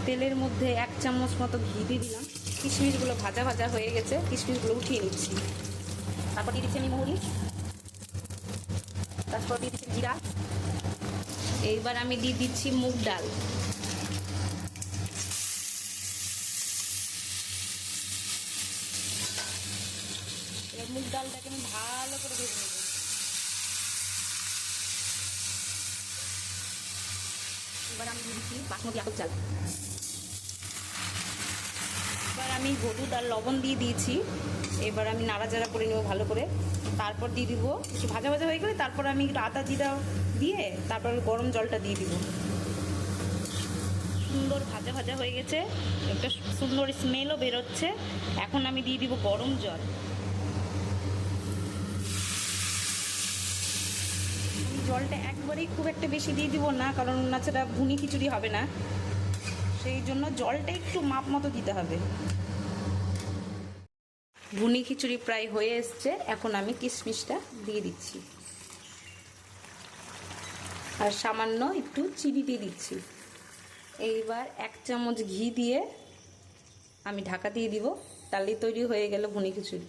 তেলের মধ্যে 1 চামচ মতো ঘি দিয়ে দিলাম। কিশমিশগুলো ভাজা ভাজা হয়ে গেছে, কিশমিশগুলো উঠিয়ে নিচ্ছি। তারপর দিয়ে দিচ্ছি আমি মৌরি, তারপর দিয়ে দিচ্ছি জিরা। এইবার আমি দিয়ে দিচ্ছি মুগ ডাল। এবার মুগ ডালটাকে আমি ভালো করে ভেজে নেব। এবার আমি দিয়ে দিচ্ছি বাসমতি আতপ চাল। এবার আমি হলুদ আর লবণ দিয়ে দিয়েছি। এবার আমি নাড়াচাড়া করে নেব ভালো করে। তারপর দিয়ে দিব একটু ভাজা ভাজা হয়ে গেলে তারপর আমি একটু আদা জিরা দিয়ে তারপর গরম জলটা দিয়ে দিব। সুন্দর ভাজা ভাজা হয়ে গেছে, একটা সুন্দর স্মেলও বেরোচ্ছে। এখন আমি দিয়ে দিব গরম জল। জলটা একবারেই খুব একটা বেশি দিয়ে দিব না, কারণ নাছাড়া ভুনি খিচুড়ি হবে না, সেই জন্য জলটা একটু মাপ মতো দিতে হবে। ভুনি খিচুড়ি প্রায় হয়ে এসছে, এখন আমি কিশমিশটা দিয়ে দিচ্ছি আর সামান্য একটু চিনি দিয়ে দিচ্ছি। এইবার 1 চামচ ঘি দিয়ে আমি ঢাকা দিয়ে দিব, তাহলেই তৈরি হয়ে গেল ভুনি খিচুড়ি।